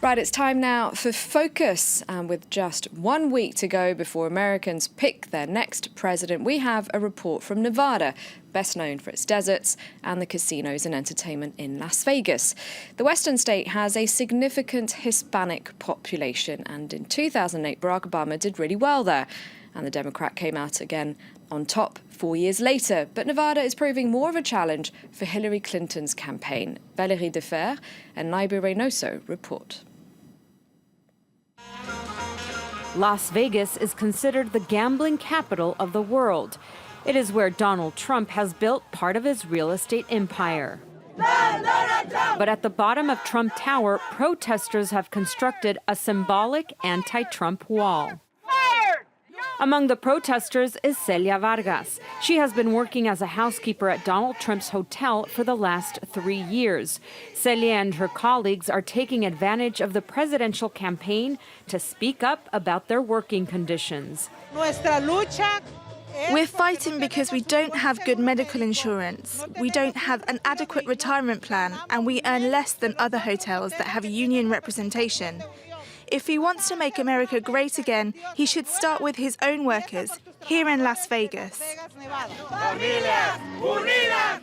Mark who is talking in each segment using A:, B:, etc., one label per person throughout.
A: Right, it's time now for Focus. And with just 1 week to go before Americans pick their next president, we have a report from Nevada, best known for its deserts and the casinos and entertainment in Las Vegas. The western state has a significant Hispanic population, and in 2008, Barack Obama did really well there. And the Democrat came out again on top 4 years later. But Nevada is proving more of a challenge for Hillary Clinton's campaign. Valérie Defer and Naibu Reynoso report.
B: Las Vegas is considered the gambling capital of the world. It is where Donald Trump has built part of his real estate empire. But at the bottom of Trump Tower, protesters have constructed a symbolic anti-Trump wall. Among the protesters is Celia Vargas. She has been working as a housekeeper at Donald Trump's hotel for the last 3 years. Celia and her colleagues are taking advantage of the presidential campaign to speak up about their working conditions.
C: We're fighting because we don't have good medical insurance, we don't have an adequate retirement plan, and we earn less than other hotels that have union representation. If he wants to make America great again, he should start with his own workers, here in Las Vegas.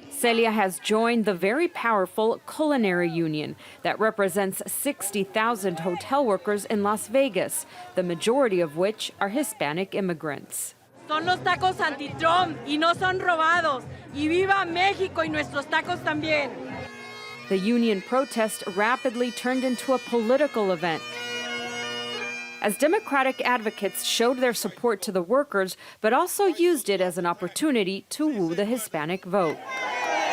B: Celia has joined the very powerful Culinary Union that represents 60,000 hotel workers in Las Vegas, the majority of which are Hispanic immigrants.
D: Son los tacos anti-Trump y no son robados. Y viva México y nuestros tacos también.
B: The union protest rapidly turned into a political event, as Democratic advocates showed their support to the workers, but also used it as an opportunity to woo the Hispanic vote.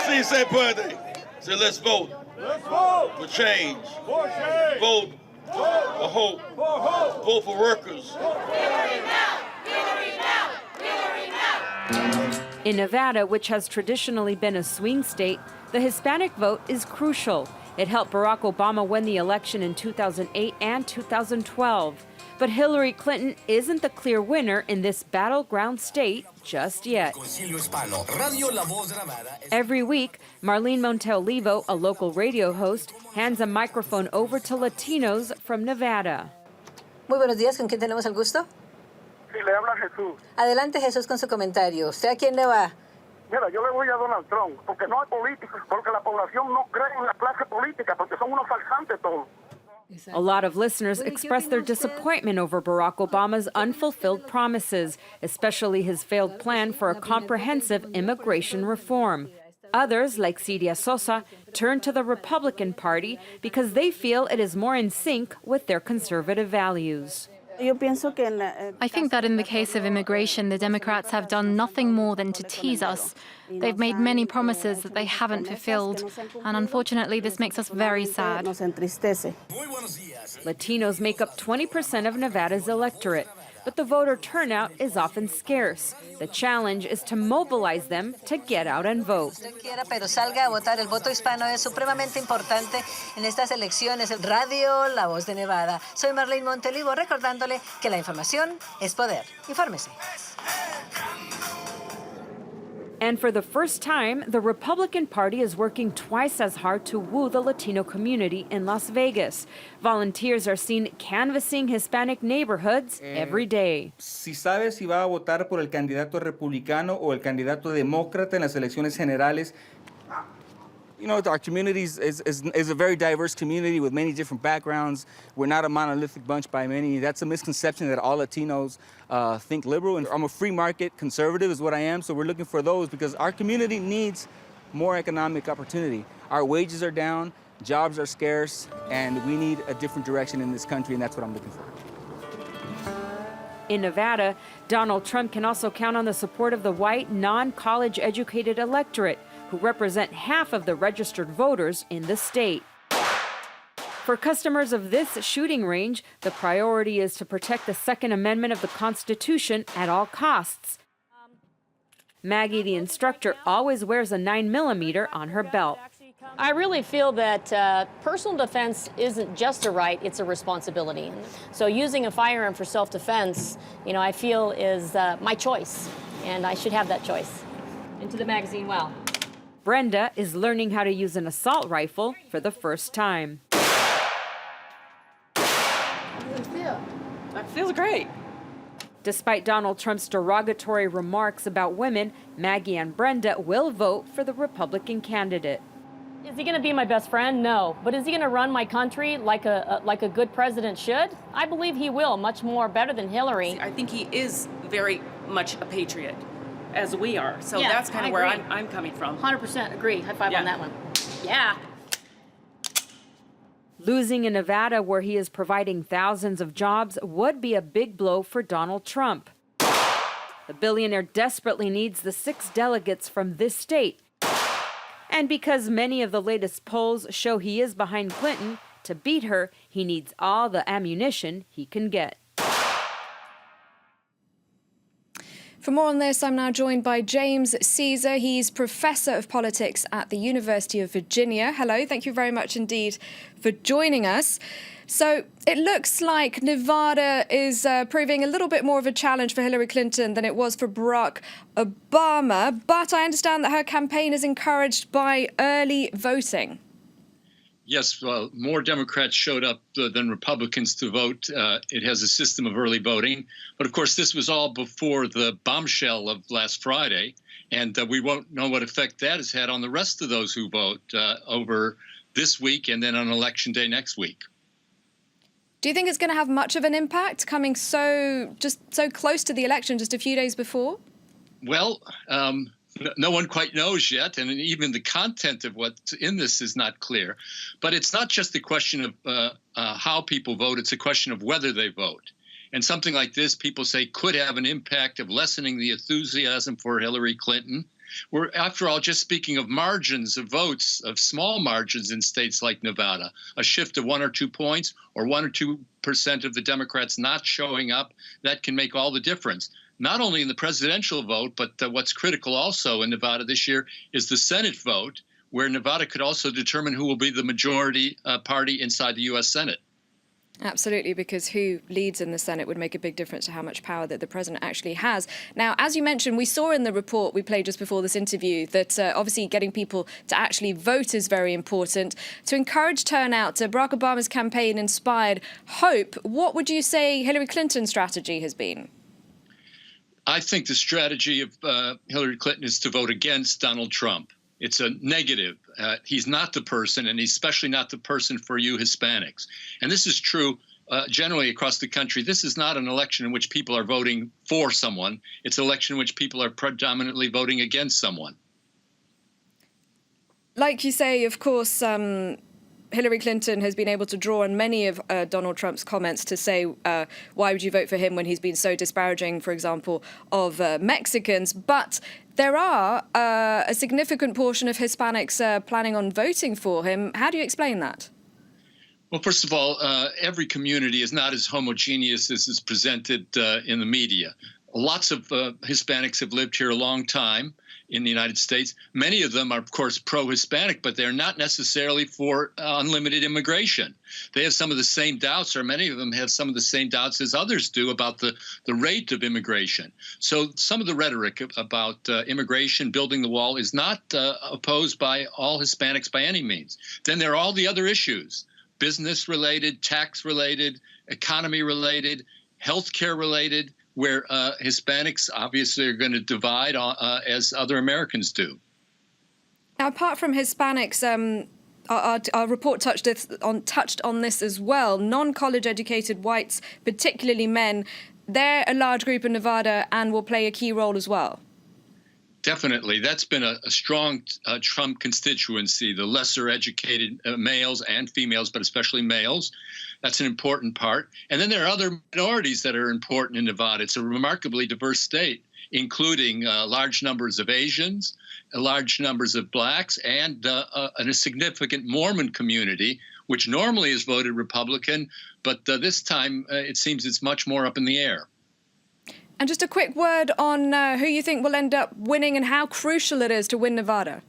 E: Sí, se puede. So let's vote. Let's vote for change. For change. Vote for hope. For hope. Vote for workers. Hillary now! Hillary now! Hillary now!
B: In Nevada, which has traditionally been a swing state, the Hispanic vote is crucial. It helped Barack Obama win the election in 2008 and 2012. But Hillary Clinton isn't the clear winner in this battleground state just yet. Every week, Marlene Monteolivo, a local radio host, hands a microphone over to Latinos from Nevada.
F: Muy buenos días, ¿con quién tenemos el gusto?
G: Sí, le habla Jesús.
F: Adelante, Jesús, con su comentario. ¿Usted a quién le va?
G: Mira, yo le voy a Donald Trump, porque no hay políticos, porque la población no cree en la clase política, porque son unos falsantes todos.
B: A lot of listeners expressed their disappointment over Barack Obama's unfulfilled promises, especially his failed plan for a comprehensive immigration reform. Others, like Cidia Sosa, turn to the Republican Party because they feel it is more in sync with their conservative values.
H: I think that in the case of immigration, the Democrats have done nothing more than to tease us. They've made many promises that they haven't fulfilled, and unfortunately this makes us very sad.
B: Latinos make up 20% of Nevada's electorate, but the voter turnout is often scarce. The challenge is to mobilize them to get out and vote.
F: Pero salga a votar. El voto hispano es supremamente importante en estas elecciones. Radio La Voz de Nevada. Soy Marlene Monteolivo, recordándole que la información es poder. Infórmese.
B: And for the first time, the Republican Party is working twice as hard to woo the Latino community in Las Vegas. Volunteers are seen canvassing Hispanic neighborhoods every day.
I: Si sabe si va a votar por el candidato republicano o el candidato demócrata en las elecciones generales. You know, our community is a very diverse community with many different backgrounds. We're not a monolithic bunch by many. That's a misconception that all Latinos think liberal. And I'm a free market conservative is what I am, so we're looking for those because our community needs more economic opportunity. Our wages are down, jobs are scarce, and we need a different direction in this country, and that's what I'm looking for.
B: In Nevada, Donald Trump can also count on the support of the white, non-college educated electorate, who represent half of the registered voters in the state. For customers of this shooting range, the priority is to protect the Second Amendment of the Constitution at all costs. Maggie, the instructor, always wears a 9mm on her belt.
J: I really feel that personal defense isn't just a right, it's a responsibility. So using a firearm for self-defense, I feel is my choice, and I should have that choice. Into the magazine well.
B: Brenda is learning how to use an assault rifle for the first time.
K: feels great.
B: Despite Donald Trump's derogatory remarks about women, Maggie and Brenda will vote for the Republican candidate.
J: Is he going to be my best friend? No. But is he going to run my country like a good president should? I believe he will, much more better than Hillary.
K: I think he is very much a patriot, as we are. So
J: yeah,
K: that's kind of where I'm coming from.
J: 100% agree. High five on that one. Yeah.
B: Losing in Nevada, where he is providing thousands of jobs, would be a big blow for Donald Trump. The billionaire desperately needs the 6 delegates from this state. And because many of the latest polls show he is behind Clinton, to beat her, he needs all the ammunition he can get.
A: For more on this, I'm now joined by James Caesar. He's Professor of Politics at the University of Virginia. Hello, thank you very much indeed for joining us. So it looks like Nevada is proving a little bit more of a challenge for Hillary Clinton than it was for Barack Obama. But I understand that her campaign is encouraged by early voting.
L: Yes, well, more Democrats showed up than Republicans to vote. It has a system of early voting. But, of course, this was all before the bombshell of last Friday. And we won't know what effect that has had on the rest of those who vote over this week and then on Election Day next week.
A: Do you think it's going to have much of an impact coming so close to the election just a few days before?
L: Well, no one quite knows yet, and even the content of what's in this is not clear. But it's not just a question of how people vote, it's a question of whether they vote. And something like this, people say, could have an impact of lessening the enthusiasm for Hillary Clinton. We're, after all, just speaking of margins of votes, of small margins in states like Nevada, a shift of 1 or 2 points or 1 or 2% of the Democrats not showing up, that can make all the difference. Not only in the presidential vote, but what's critical also in Nevada this year is the Senate vote, where Nevada could also determine who will be the majority party inside the U.S. Senate.
A: Absolutely, because who leads in the Senate would make a big difference to how much power that the president actually has. Now, as you mentioned, we saw in the report we played just before this interview that obviously getting people to actually vote is very important. To encourage turnout, Barack Obama's campaign inspired hope. What would you say Hillary Clinton's strategy has been?
L: I think the strategy of Hillary Clinton is to vote against Donald Trump. It's a negative. He's not the person, and he's especially not the person for you Hispanics. And this is true generally across the country. This is not an election in which people are voting for someone. It's an election in which people are predominantly voting against someone.
A: Like you say, of course, Hillary Clinton has been able to draw on many of Donald Trump's comments to say, why would you vote for him when he's been so disparaging, for example, of Mexicans? But there are a significant portion of Hispanics planning on voting for him. How do you explain that?
L: Well, first of all, every community is not as homogeneous as is presented in the media. Lots of Hispanics have lived here a long time in the United States. Many of them are, of course, pro-Hispanic, but they're not necessarily for unlimited immigration. They have some of the same doubts, or many of them have some of the same doubts as others do about the rate of immigration. So some of the rhetoric about immigration, building the wall, is not opposed by all Hispanics by any means. Then there are all the other issues, business-related, tax-related, economy-related, healthcare-related, where Hispanics obviously are going to divide as other Americans do.
A: Now, apart from Hispanics, our report touched on this as well. Non-college educated whites, particularly men, they're a large group in Nevada and will play a key role as well.
L: Definitely. That's been a strong Trump constituency, the lesser educated males and females, but especially males. That's an important part. And then there are other minorities that are important in Nevada. It's a remarkably diverse state, including large numbers of Asians, large numbers of blacks, and a significant Mormon community, which normally has voted Republican. But this time, it seems it's much more up in the air.
A: And just a quick word on who you think will end up winning and how crucial it is to win Nevada.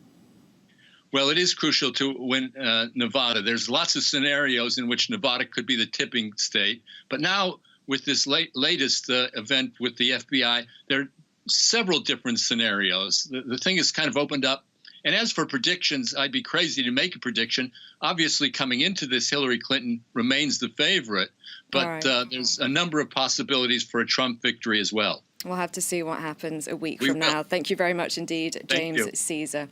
L: Well, it is crucial to win Nevada. There's lots of scenarios in which Nevada could be the tipping state. But now, with this latest event with the FBI, there are several different scenarios. The thing has kind of opened up, And as for predictions, I'd be crazy to make a prediction. Obviously, coming into this, Hillary Clinton remains the favorite, but there's a number of possibilities for a Trump victory as well.
A: We'll have to see what happens a week from now. Thank you very much indeed, James Caesar.